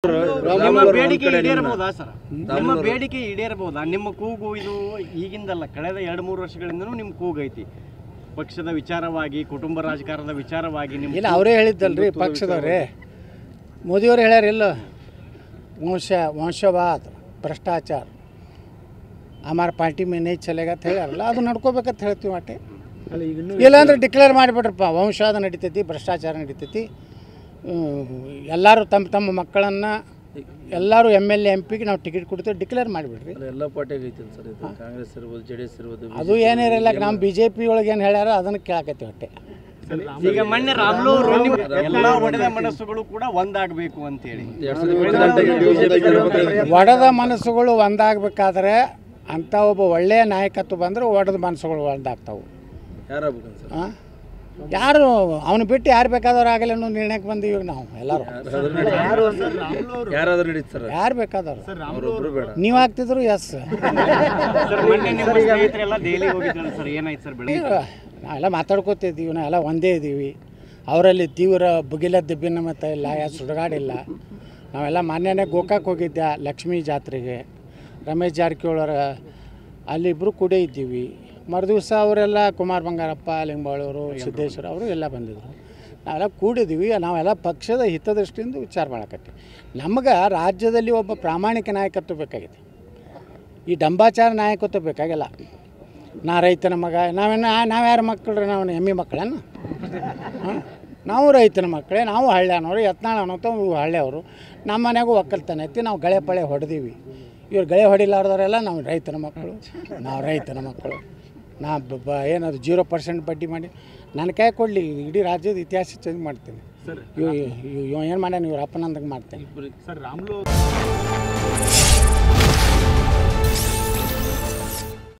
ನಿಮ್ಮ ಬೇಡಿಕೆ ಈಡೇರಬಹುದಾ ಸರ್? ನಿಮ್ಮ ಬೇಡಿಕೆ ಈಡೇರಬಹುದಾ? ನಿಮ್ಮ ಕೂಗು ಇದು ಈಗಿಂದಲ್ಲ, ಕಳೆದ 2-3 ವರ್ಷಗಳಿಂದನೂ ನಿಮ್ಮ ಕೂಗು ಐತಿ. ಪಕ್ಷದ ವಿಚಾರವಾಗಿ, ಕುಟುಂಬ ರಾಜಕಾರಣದ ವಿಚಾರವಾಗಿ ನಿಮ್ಮ ಇಲ್ಲ, ಅವರೇ ಹೇಳಿದ್ದಲ್ರಿ ಪಕ್ಷದವ್ರೆ. ಮೋದಿಯವರು ಹೇಳ್ಯಾರಿಲ್ಲ, ವಂಶವಾದ ಭ್ರಷ್ಟಾಚಾರ ಹಮಾರ ಪಾರ್ಟಿ ಮೇ ನೈ ಚಲೇಗ ಅಂತ ಹೇಳ್ಯಾರಲ್ಲ, ಅದು ನಡ್ಕೋಬೇಕಂತ ಹೇಳ್ತೀವಿ ಅಷ್ಟೇ. ಇಲ್ಲಾಂದ್ರೆ ಡಿಕ್ಲೇರ್ ಮಾಡಿಬಿಟ್ರಪ್ಪ, ವಂಶವಾದ ನಡೀತೈತಿ, ಭ್ರಷ್ಟಾಚಾರ ನಡೀತೈತಿ, ಎಲ್ಲರೂ ತಮ್ಮ ಮಕ್ಕಳನ್ನು ಎಲ್ಲರೂ MLA MP ನಾವು ಟಿಕೆಟ್ ಕೊಡ್ತೀವಿ ಡಿಕ್ಲೇರ್ ಮಾಡಿಬಿಡ್ರಿ. ಎಲ್ಲ ಪಾರ್ಟಿಗೆ ಐತಿ ಸರ್, ಇದು ಕಾಂಗ್ರೆಸ್ ಇರ್ಬೋದು, JDS ಇರ್ಬೋದು, ಅದು ಏನಿರಲ್ಲ. ನಮ್ಮ BJP ಒಳಗೆ ಏನು ಹೇಳ್ಯಾರ ಅದನ್ನು ಕೇಳಕತ್ತೀವಿ ಅಷ್ಟೇ. ಈಗ ಮೊನ್ನೆ ರಾಮ್ಲು ಎಲ್ಲ ಒಡೆದ ಮನಸ್ಸುಗಳು ಕೂಡ ಒಂದಾಗಬೇಕು ಅಂತೇಳಿ, ಒಡೆದ ಮನಸ್ಸುಗಳು ಒಂದಾಗಬೇಕಾದ್ರೆ ಅಂಥ ಒಬ್ಬ ಒಳ್ಳೆಯ ನಾಯಕತ್ವ ಬಂದರೆ ಒಡೆದ ಮನಸ್ಸುಗಳು ಒಂದಾಗ್ತಾವೆ. ಯಾರು ಅವನು ಬಿಟ್ಟು ಯಾರು ಬೇಕಾದವ್ರು ಆಗಲ್ಲ ಅನ್ನೋ ನಿರ್ಣಯಕ್ಕೆ ಬಂದೀವಿ ನಾವು ಎಲ್ಲರೂ. ಯಾರು ಬೇಕಾದವ್ರು ನೀವು ಆಗ್ತಿದ್ರು ಎಸ್. ನಾವೆಲ್ಲ ಮಾತಾಡ್ಕೋತಿದ್ದೀವಿ, ನಾವೆಲ್ಲ ಒಂದೇ ಇದ್ದೀವಿ. ಅವರಲ್ಲಿ ತೀವ್ರ ಭುಗಿಲದ್ದು ಭಿನ್ನಮತ ಇಲ್ಲ, ಯಾರು ಸುಡುಗಾಡಿಲ್ಲ. ನಾವೆಲ್ಲ ಮಾನ್ಯನೇ ಗೋಕಾಕ್ ಹೋಗಿದ್ದೆ ಲಕ್ಷ್ಮೀ ಜಾತ್ರೆಗೆ, ರಮೇಶ್ ಜಾರಕಿಹೊಳರ ಅಲ್ಲಿಬ್ಬರು ಕೂಡ ಇದ್ದೀವಿ. ಮರುದಿವಸ ಅವರೆಲ್ಲ ಕುಮಾರ್ ಬಂಗಾರಪ್ಪ, ಲಿಂಬಾಳವರು, ಸಿದ್ದೇಶ್ವರ ಅವರು ಎಲ್ಲ ಬಂದಿದ್ದರು. ನಾವೆಲ್ಲ ಕೂಡಿದ್ದೀವಿ. ನಾವೆಲ್ಲ ಪಕ್ಷದ ಹಿತದೃಷ್ಟಿಯಿಂದ ವಿಚಾರ ಮಾಡಕತ್ತೀವಿ. ನಮ್ಗೆ ರಾಜ್ಯದಲ್ಲಿ ಒಬ್ಬ ಪ್ರಾಮಾಣಿಕ ನಾಯಕತ್ವ ಬೇಕಾಗಿದೆ, ಈ ಡಂಬಾಚಾರ ನಾಯಕತ್ವ ಬೇಕಾಗಿಲ್ಲ. ನಾ ರೈತನ ಮಗ, ನಾವು ಯಾರ ಮಕ್ಕಳ್ರಿ? ನಾವು ಎಮ್ಮೆ ಮಕ್ಕಳನ್ನು? ನಾವು ರೈತನ ಮಕ್ಕಳೇ, ನಾವು ಹಳ್ಳ್ಯಾನವರು, ಯತ್ನಾಳ ಅನ್ನೋತ ಹಳ್ಳಿಯವರು. ನಮ್ಮ ಮನೆಗೂ ಒಕ್ಕಲ್ತನ ಐತಿ, ನಾವು ಗಳೆ ಪಳೆ ಹೊಡೆದೀವಿ. ಇವ್ರು ಗಳೆ ಹೊಡಿಲಾರ್ದವರೆಲ್ಲ ನಾವು ರೈತನ ಮಕ್ಕಳು, ನಾವು ರೈತನ ಮಕ್ಕಳು. ನಾ ಏನದು 0% ಬಡ್ಡಿ ಮಾಡಿ ನನ್ನ ಕೈ ಕೊಡಲಿ, ಇಡೀ ರಾಜ್ಯದ ಇತಿಹಾಸ ಚೇಂಜ್ ಮಾಡ್ತೀನಿ. ಏನು ಮಾಡ್ಯಾನ ಇವ್ರ ಅಪ್ಪನಂದಂಗೆ ಮಾಡ್ತೇನೆ ಸರ್. ರಾಮ್ಲು